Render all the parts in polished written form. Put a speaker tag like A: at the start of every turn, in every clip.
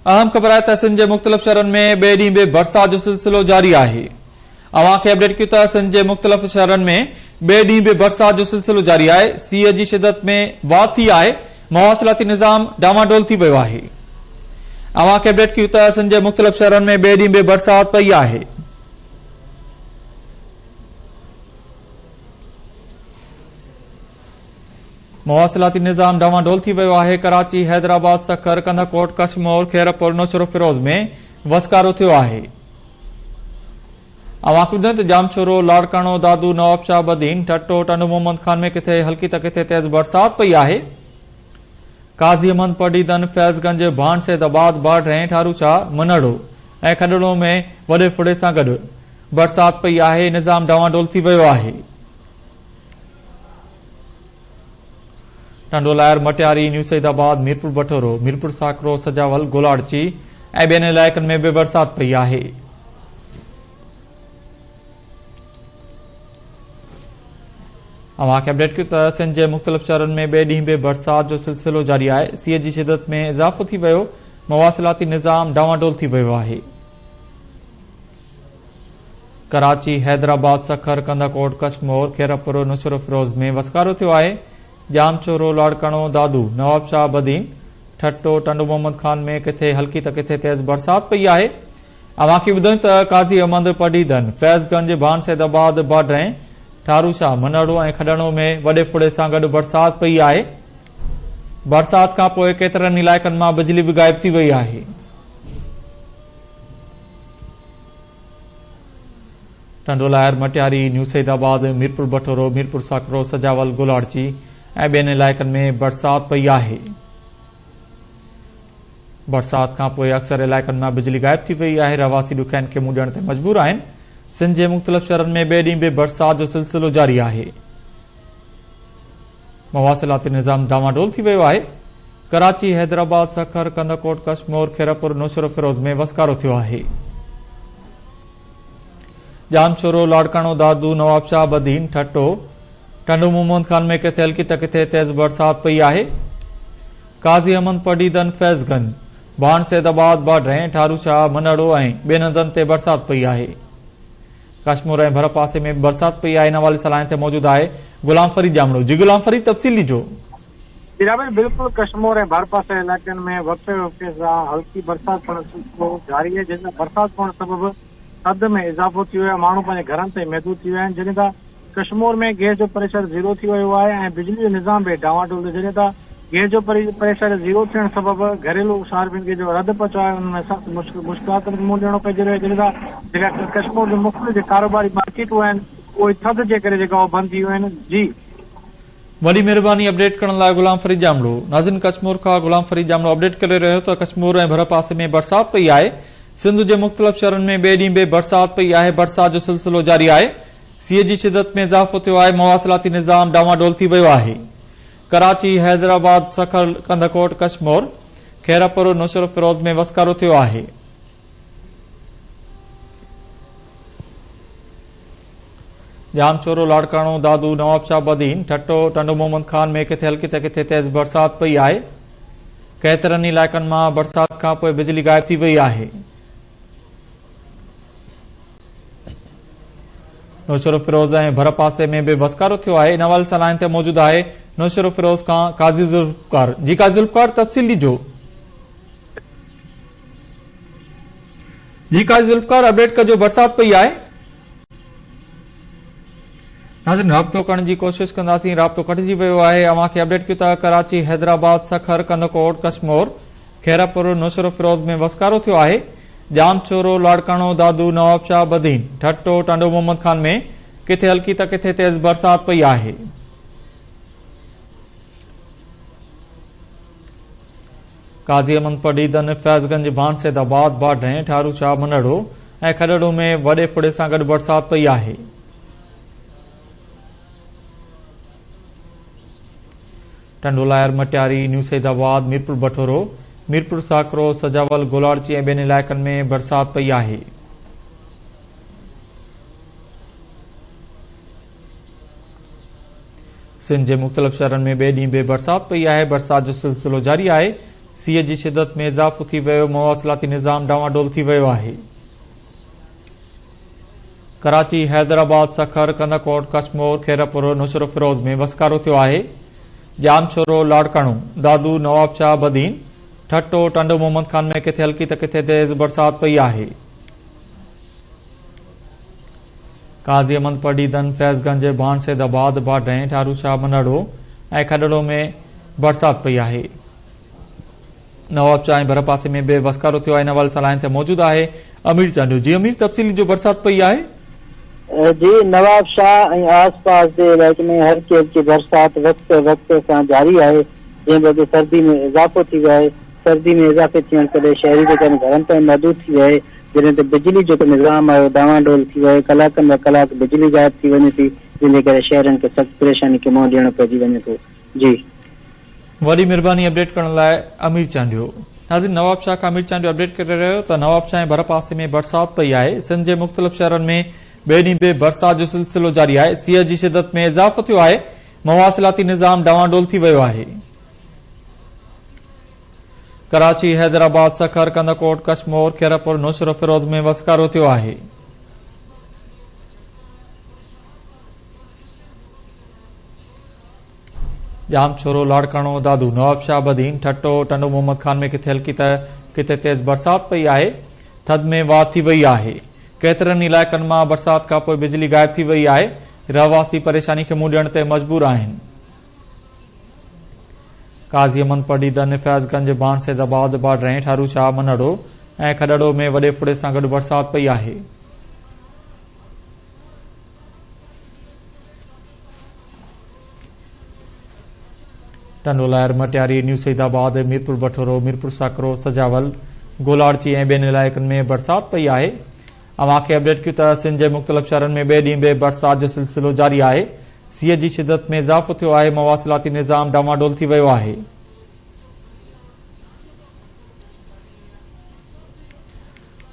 A: अहम ख़बर है त सिंध जे मुख़्तलिफ़ शहरनि में ॿिए ॾींहुं बि बरसात जो सिलसिलो जारी आहे। अवां खे अपडेट कयूं त सिंध जे मुख़्तलिफ़ शहरनि में ॿिए ॾींहुं बि बरसात जो सिलसिलो जारी आहे। सीअ जी शिदत में वाध थी आहे। मवासिलाती निज़ाम डामाडोल थी वियो आहे। अवां खे अपडेट कयूं त सिंध जे मुख़्तलिफ़ शहरनि में ॿिए ॾींहुं बि बरसात पई आहे। मवासिलाती निज़ाम डामाडोल थी वियो आहे। कराची, हैदराबाद, सखर, कंधाकोट, कशमोर, खैरपुर, नौशरो फिरोज में वसकारो थियो आहे। अवां खे ॿुधायूं त जामचोरो, लाड़काणो, दादू, नवाबशाह, बदीन, टट्टो, टंडो मोहम्मद खान में किथे हल्की त किथे तेज बरसात पई आहे। काज़ी अहमद, पडीदन, फैज़गंज, भाण सैदाबाद, बाढ़, ठारूचा, मनड़ो ऐं खडड़ो में वॾे फुड़े सां गॾु बरसात पई आहे। निज़ाम डामाडोल थी वियो आहे। टंडोलायर, मटियारी, न्यू सईदाबाद, मीरपुर बटोरो, मीरपुर साकरो, सजावल, गोलाड़ची ऐं ॿियनि इलाइक़नि में बि बरसात पई आहे। अवां खे अपडेट कयूं त सिंध जे मुख़्तलिफ़ शहरनि में ॿिए ॾींहुं बि बरसात जो सिलसिलो जारी आहे। सीअ जी शिदत में इज़ाफ़ो थी वियो। मवासिलाती निज़ाम डामाडोल थी वियो आहे। कराची, हैदराबाद, सखर, कंधाकोट, कशमोर, खैरपुर, नौशरो फिरोज में वसकारो थियो आहे। जामचोरो, लाड़काणो, दादू, नवाबशाह, बदीन, ठट्टो, टंडो मोहम्मद खान में किथे हल्की त किथे तेज बरसात पई आहे। अवां खे ॿुधायूं त काज़ी अहमद, पडीदन, फैज़गंज, भाण सैदाबाद, बाढ़, ठारूचा, मनड़ो ऐं खडड़ो में वॾे फुड़े सां गॾु बरसात पई आहे। बरसात खां पोइ केतिरनि इलाइक़नि मां बिजली बि गाइब थी वई आहे। टंडोलायर, मटियारी, न्यू सईदाबाद, मीरपुर बटोरो, मीरपुर साकरो, सजावल, गोलाड़ची ऐं ॿियनि इलाइक़नि में बरसात पई आहे। बरसात खां पोइ अक्सर इलाइक़नि मां बिजली गाइब थी वई आहे। रहवासी ॾुखियाईनि खे मुंहुं ॾियण ते मजबूर आहिनि। सिंध जे मुख़्तलिफ़ शहरनि में ॿिए ॾींहुं बि बरसात जो सिलसिलो जारी आहे। मवासिलाती निज़ाम डामाडोल थी वियो आहे। कराची, हैदराबाद, सखर, कंधाकोट, कशमोर, खैरपुर, नौशरो फिरोज में वसकारो थियो आहे। जामचोरो, लाड़काणो, दादू, नवाबशाह, बदीन, ठट्टो, टंडो मोहम्मद खान में किथे हल्की त किथे तेज बरसात पई आहे। काज़ी अहमद, पडीदन, फैज़गंज, भाण सैदाबाद, बाढ़, ठारूचा, मनड़ो ऐं ॿियनि हंधनि ते बरसात पई आहे। कश्मीर ऐं भर पासे में बरसात पई आहे। इन हवाले सां लाइन ते मौजूद आहे गुलाम फरीद जामड़ो। जी गुलाम फरीद, तफ़सील ॾिजो।
B: बिल्कुल कश्मीर ऐं भर पासे इलाइक़नि में वक़्ते वक़्ते सां हल्की बरसात पवण जारी आहे। जंहिंसां बरसात पवण सबबि थधि में इज़ाफ़ो थी वियो आहे। माण्हू पंहिंजे घरनि ते महदूद थी विया आहिनि। जॾहिं खां कश्मीर में गैस जो प्रेशर ज़ीरो थी वियो आहे ऐं बिजली जो निज़ाम बि डामाडोल। जॾहिं खां गैस जो प्रेशर ज़ीरो थियण सबबि घरेलू सार्फिन खे जो रद पचो आहे उनमें सख़्तु मुश्किलात मुंहुं ॾियणो पइजी रहियो आहे। जॾहिं खां जेका कश्मीर जूं मुख़्तलिफ़ कारोबारी मार्केटूं आहिनि उहे थधि जे करे जेका बंदि थी वियूं आहिनि। जी
A: वॾी महिरबानी अपडेट करण लाइ गुलाम फरीद जामड़ो। नाज़रीन, कश्मीर खां गुलाम फरीद जामड़ो अपडेट करे रहियो त कश्मीर ऐं भर पासे में बरसात पई आहे। सिंध जे मुख़्तलिफ़ शहरनि में ॿिए ॾींहुं बि बरसात पई आहे। बरसात जो सिलसिलो जारी आहे। सीअ जी शिदत में इज़ाफ़ो थियो आहे। मवासिलाती निज़ाम डामाडोल थी वियो आहे। कराची, हैदराबाद, सखर, कंधाकोट, कशमोर, खैरपुर, नौशरो फिरोज में वसकारो थियो आहे। जामचोरो, लाड़काणो, दादू, नवाबशाह, बदीन, ठट्टो, टंडो मोहम्मद खान में किथे हल्की त किथे तेज बरसात पई आहे। केतिरनि इलाइक़नि मां बरसात खां पोइ बिजली गाइब थी वई आहे। नौशरो फिरोज ऐं भर पासे में बि वसकारो थियो आहे। इन हवाले सां लाइन ते मौजूद आहे नौशरो फिरोज खां काज़ी ज़ुल्फ़कार। जी काज़ी ज़ुल्फ़कार, तफ़सील ॾिजो। जी काज़ी ज़ुल्फ़कार, अपडेट कजो, बरसात पई आहे। नाज़रीन, राब्तो करण जी कोशिश कंदासीं, राब्तो कटिजी वियो आहे। अवां खे अपडेट कयूं था कराची, हैदराबाद, सखर, कंधाकोट, कशमोर, खैरपुर, नौशरो फिरोज में वसकारो थियो आहे। जामचोरो, लाड़काणो, दादू, नवाबशाह, बदीन, ठट्टो, टंडो मोहम्मद खान में किथे हल्की त किथे तेज बरसात पई आहे। काज़ी अहमद, पडीदन, फैज़गंज, भाण सैदाबाद, बाढ़, ठारूचा, मनड़ो ऐं खडड़ो में वॾे फुड़े सां गॾु बरसात पई आहे। टंडोलायर, मटियारी, न्यू सईदाबाद, मीरपुर बटोरो, मीरपुर साकरो, सजावल, गोलाड़ची ऐं ॿियनि इलाइक़नि में बरसात पई आहे। सिंध जे मुख़्तलिफ़ शहरनि में ॿिए ॾींहुं बि बरसात पई आहे। बरसात जो सिलसिलो जारी आहे। सीअ जी शिदत में इज़ाफ़ो थी वियो, मवासिलाती निज़ाम डावाडोल थी वियो आहे। कराची, हैदराबाद, सखर, कंदकोट, कश्मोर, खेरपुर, नुसरत फिरोज में वसकारो थियो आहे। जामचोरो, लाड़काणो, दादू, नवाबशाह, बदीन, ठट्टो, टंडो मोहम्मद खान में किथे हल्की त किथे तेज बरसात पई आहे। काज़ी अहमद पडीदन, फैज़गंज, बाणसेदाबाद, बाडैं, ठारूशाह, मनड़ो ऐं खडड़ो में बरसात पई आहे। नवाबशाह ऐं भर पासे में बि वसकारो थियो आहे। इन हवाले सां लाइन ते मौजूद आहे अमीर चांडियो। जी अमीर, तफ़सीली जो बरसात पई आहे।
C: जी, नवाब शाह ऐं आसपास जे इलाइक़े में हल्की हल्की बरसात वक़्त वक़्त सां जारी आहे, जंहिं बदि सर्दी में इज़ाफ़ो थी वियो आहे। सर्दी में इज़ाफ़े थियण करे शहरी जेके घरनि ताईं महदूद थी वियो आहे, जॾहिं त बिजली जो निज़ाम आहे डावाडोल थी वियो आहे। कलाकनि ॿ कलाक बिजली गायब थी वञे थी, जंहिंजे करे शहरनि खे सख़्तु परेशानी खे मुंहुं ॾियणो पइजी वञे थो। जी,
A: वॾी महिरबानी अपडेट करण लाइ अमीर चांडियो। नाज़रीन, नवाब शाह खां अमीर चांडियो अपडेट करे रहियो त नवाब शाह ऐं भर पासे में बरसात पई आहे। सिंध जे मुख़्तलिफ़ शहरनि में ॿिए ॾींहुं बि बरसात जो सिलसिलो जारी आहे। सीअ जी शिदत में इज़ाफ़ो थियो आहे, मवासिलाती निज़ाम डावाडोल थी वियो आहे। कराची, हैदराबाद, सखर, कंदकोट, कश्मोर, खेरपुर, नुसरत फिरोज में वसकारो थियो आहे। जामचोरो, लाड़काणो, दादू, नवाबशाह, बदीन, ठट्टो, टंडो मोहम्मद खान में किथे हल्की त किथे तेज बरसात पई आहे। थधि में वाह थी वई आहे। केतिरनि इलाइक़नि मां बरसात खां पोइ बिजली गायब थी वई आहे। रहवासी परेशानी खे मुंहुं ॾियण ते मजबूर आहिनि। काज़ी अहमद पडीदन, फैज़गंज, बाणसेदाबाद, बाडैं, ठारूशाह, मनड़ो ऐं खडड़ो में वॾे फुड़े सां गॾु बरसात पई आहे। टंडोलायर, मटियारी, न्यू सईदाबाद, मीरपुर बठोरो, मीरपुर साकरो, सजावल, गोलाड़ची ऐं ॿियनि इलाइक़नि में बरसात पई आहे। अवां खे अपडेट कयूं त सिंध जे मुख़्तलिफ़ शहरनि में ॿिए ॾींहुं बि बरसात जो सिलसिलो जारी आहे। सीअ जी शिदत में इज़ाफ़ो थियो आहे, मवासिलाती निज़ाम डावाडोल थी वियो आहे।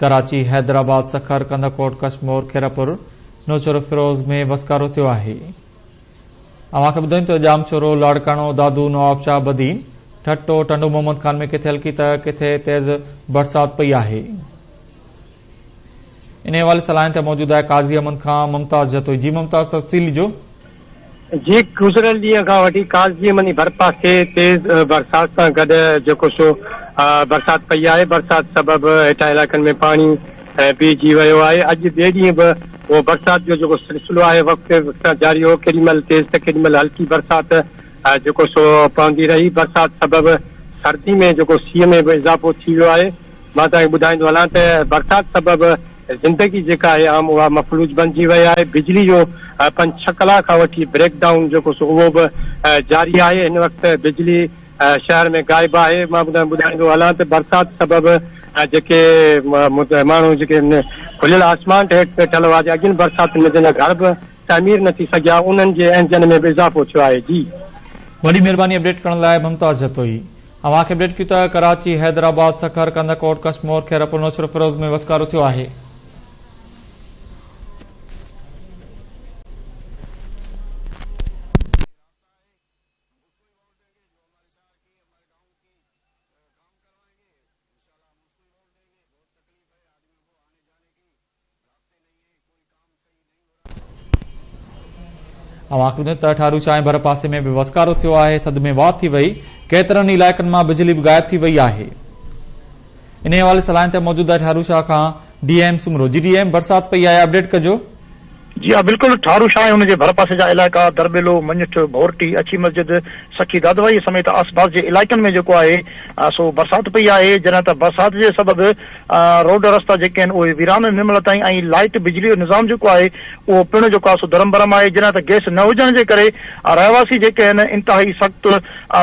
A: कराची, हैदराबाद, सखर, कंदकोट, कश्मोर, खेरपुर, नुसरत फिरोज में वसकारो थियो आहे। अवां खे ॿुधायूं त जामचोरो, लाड़काणो, दादू, नवाबशाह, बदीन, ठट्टो, टंडो मोहम्मद खान में किथे हल्की त किथे तेज बरसात पई आहे। इन हवाले सां लाइन ते मौजूद आहे काज़ी अहमद खां मुमताज़ जतोई। जी मुमताज़, तफ़सीली जो।
D: जी, गुज़िरियल ॾींहं खां वठी काज़ी अहमद भर पासे तेज़ बरसात सां गॾु जेको सो बरसात पई आहे। बरसात सबबि हेठां इलाइक़नि में पाणी पीइजी वियो आहे। अॼु ॿिए ॾींहुं बि उहो बरसात जो जेको सिलसिलो आहे वक़्त सां जारी हो। केॾीमहिल तेज़ त केॾीमहिल हल्की बरसात जेको सो पवंदी रही। बरसात सबबि सर्दी में जेको सीअ में बि इज़ाफ़ो थी वियो आहे। मां तव्हांखे ॿुधाईंदो हलां त बरसात सबबि ज़िंदगी जेका आहे आम उहा मफ़लूज बणिजी वई आहे। बिजली जो 5-6 कलाक खां वठी ब्रेकडाउन जेको सो उहो बि जारी आहे। हिन वक़्तु बिजली शहर में गाइब आहे। मां ॿुधाईंदो हलां त बरसात सबबि जेके माण्हू जेके खुलियल आसमान हेठि वेठल हुआ, अॻियुनि बरसातुनि में जिन घर बि तामीर न थी सघिया, उन्हनि जे इंजन में बि इज़ाफ़ो थियो आहे। जी,
A: वॾी महिरबानी अपडेट करण लाइ मुमताज़ जतोई। अवां खे अपडेट कयूं त कराची, हैदराबाद, सखर, कंदकोट, कश्मोर, खेरपुर, नुसरत फिरोज में वसकारो थियो आहे। अवां खे ॿुधायूं त ठारूशाह ऐं भर पासे में बि वसकारो थियो आहे। थधि में वाह थी वई। केतिरनि इलाइक़नि मां बिजली बि गायब थी वई आहे। इन हवाले सां लाइन ते मौजूद आहे ठारूशाह खां डीएम सुमरो। जी डीएम, बरसात पई आहे, अपडेट कजो।
E: जी हाँ, बिल्कुल। ठारूशाह ऐं हुनजे भर पासे जा इलाइक़ा दरबेलो, मंजठ, भोरटी, अछी मस्जिद, सखी दादवाई समेत आसपास जे इलाइक़नि में जेको आहे सो बरसात पई आहे। जॾहिं त बरसात जे सबबि रोड रस्ता जेके आहिनि उहे वीरान आहिनि हिनमहिल ताईं, ऐं लाइट बिजली जो निज़ाम जेको आहे उहो पिणु जेको आहे सो धरम भरम आहे। जॾहिं त गैस न हुजण जे करे रहवासी जेके आहिनि इंतिहाई सख़्तु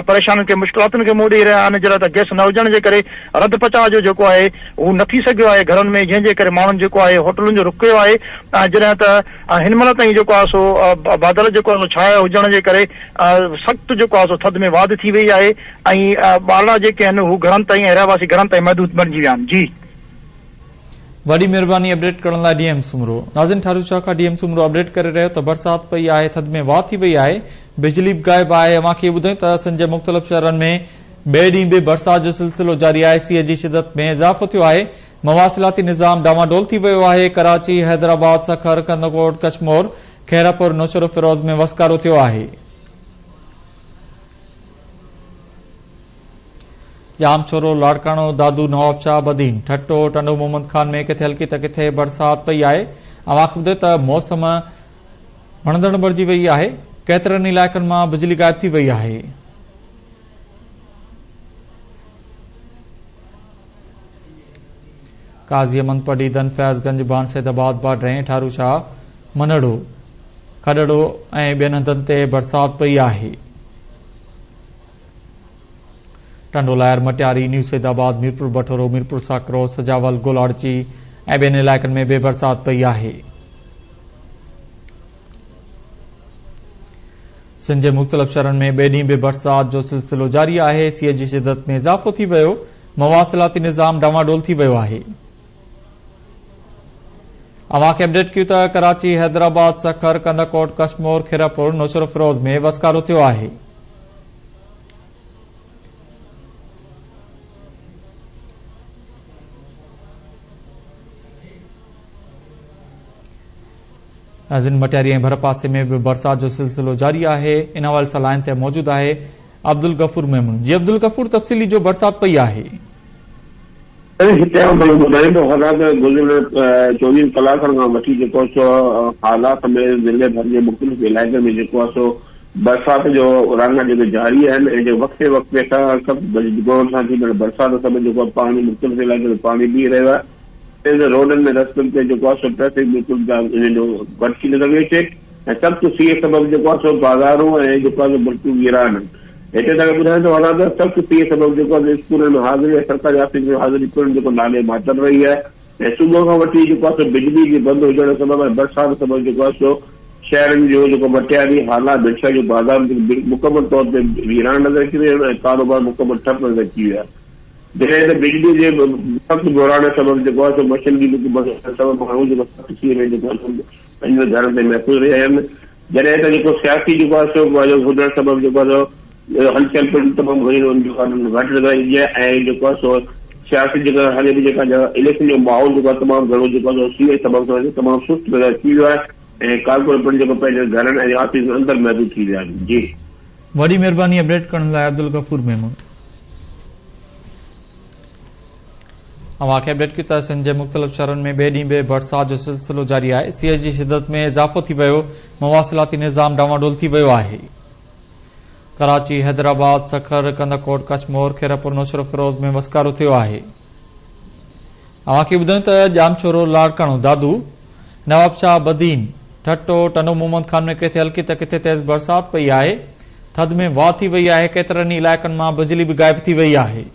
E: परेशानियुनि खे, मुश्किलातुनि खे मुंहुं ॾेई रहिया आहिनि। जॾहिं त गैस न हुजण जे करे रध पचाव जो जेको आहे उहो न थी सघियो आहे घरनि में, जंहिंजे करे माण्हुनि जेको आहे होटलुनि जो रुक कयो आहे। जॾहिं त हिन महिल ताईं जेको आहे सो बादल जेको आहे छाया हुजण जे करे सख़्तु जेको आहे सो थधि में वाधि थी वई आहे। ऐं ॿारड़ा जेके आहिनि हू घरनि ताईं ऐं रहवासी घरनि ताईं महदूद बणिजी विया आहिनि। जी,
A: वॾी महिरबानी अपडेट करण लाइ डीएम सुमरो। नाज़रीन, ठारूशाह खां डीएम सुमरो अपडेट करे रहियो त बरसात पई आहे, थधि में वाह थी वई आहे, बिजली बि गाइब आहे। अवां खे ॿुधायूं त सिंध जे मुख़्तलिफ़ शहरनि में ॿिए ॾींहुं बि बरसात जो सिलसिलो जारी आहे। सीअ जी शिदत में इज़ाफ़ो थियो आहे। मवासिलाती निज़ाम डामाडोल थी वियो आहे। कराची, हैदराबाद, सखर, कंदकोट, कशमोर, खैरापुर, नुसर फिरोज में वसकारो थियो आहे। जामचोरो, लाड़काणो, दादू, नवाबशाह, बदीन, ठट्टो, टंडो मोहम्मद खान में किथे हल्की त किथे बरसात पई आहे। अवां ॿुधो त मौसम वणंदड़ बणिजी वई आहे। केतिरनि इलाइक़नि मां बिजली गायब थी वई आहे। काज़ी अमन पडी, दन फैज़गंज, बानसैदाबाद, बाडरें, ठारूशाह, मनड़ो, खडड़ो ऐं ॿियनि हंधनि ते बरसात पई आहे। टंडो लायर, मटियारी, न्यू सैदाबाद, मीरपुर बठोरो, मीरपुर साकरो, सजावल, गोलाड़ची ऐं ॿियनि इलाइक़नि में बि बरसात पई आहे। सिंध जे मुख़्तलिफ़ शहरनि में ॿिए ॾींहुं बि बरसात जो सिलसिलो जारी आहे। सीअ जी शिदत में इज़ाफ़ो थी वियो। मवासिलाती निज़ाम डामाडोल थी वियो आहे। अवां खे अपडेट कयूं त कराची, हैदराबाद, सखर, कंदकोट, कशमोर, खीरापुर, नुसर फिरोज में वसकारो थियो आहे। नाज़रीन, मटियारी ऐं भरपासे में भी बरसात जो सिलसिलो जारी आहे। इन हवाले सां लाइन ते मौजूद आहे अब्दुल गफूर मेमून। जी अब्दुल गफूर, तफ़सीली जो बरसात पई आहे।
F: हिते ॿुधाईंदो हालात गुज़िरियल 24 कलाकनि खां वठी जेको सो हालात में ज़िले भर जे मुख़्तलिफ़ इलाइक़नि में जेको आहे सो बरसात जो रंग जेके जारी आहिनि ऐं जो वक़्ते वक़्ते खां सभु गौर सां थी बरसात सभु जेको पाणी मुख़्तलिफ़ इलाइक़नि में पाणी बीह रहियो आहे। रोडनि में रस्तनि ते जेको आहे सो ट्रैफिक बिल्कुलु इन जो घटि थी नज़र अचे ऐं सख़्तु सीअ सबबु जेको आहे सो बाज़ारूं ऐं जेको आहे बिल्कुलु वीरान आहिनि। हिते तव्हांखे ॿुधाईंदो हलां त सख़्तु सीअ सबबु जेको आहे स्कूलनि में हाज़िरी ऐं सरकारी ऑफिस में हाज़िरी करणु जेको नाले मातल रही आहे ऐं सुबुह खां वठी जेको आहे सो बिजली जी बंदि हुजण सबबु ऐं बरसाति सबबु जेको आहे सो शहरनि जो जेको मटियारी हालात बिरसा जो बाज़ार मुकमल तौर ते वीरान नज़र अची रहियो ऐं कारोबार मुकमल ठप नज़र अची वियो आहे। जॾहिं त बिजली जे सख़्तु घोराइण सबबु जेको आहे सो मशीनरी सबबु माण्हू जेको सख़्तु थी वेंदो जेको आहे पंहिंजे घरनि ते महफ़ूज़ रहिया आहिनि। जॾहिं त जेको सियासी जेको आहे सो हुजण सबबु जेको आहे सो हलचल पिणु तमामु घटि नज़र ईंदी आहे ऐं जेको आहे सो सियासी जेका हाणे बि जेका इलेक्शन जो माहौल जेको आहे तमामु घणो जेको आहे सीअ सबबु तमामु सुस्त नज़र अची वियो आहे ऐं कारपोरेट पिणु जेको पंहिंजे घरनि ऐं ऑफिस अंदरि महदूद थी विया आहिनि। जी,
A: वॾी महिरबानी अपडेट करण लाइ अब्दुल गफूर मेमून। अवां खे अपडेट कयूं त सिंध जे मुख़्तलिफ़ शहरनि में ॿिए ॾींहुं बि बरसात जो सिलसिलो जारी आहे। सीअ जी शिदत में इज़ाफ़ो थी वियो। मवासिलाती निज़ाम डामाडोल थी वियो आहे। कराची, हैदराबाद, सखर, कंदकोट, कशमोर, खीरापुर, नुसर फिरोज में वसकारो थियो आहे। अवां खे ॿुधायूं त जामचोरो, लाड़काणो, दादू, नवाबशाह, बदीन, ठट्टो, टंडो मोहम्मद खान में किथे हल्की त किथे तेज़ बरसात पई आहे। थधि में वाह थी वई आहे। केतिरनि इलाइक़नि मां बिजली बि गायब थी वई आहे।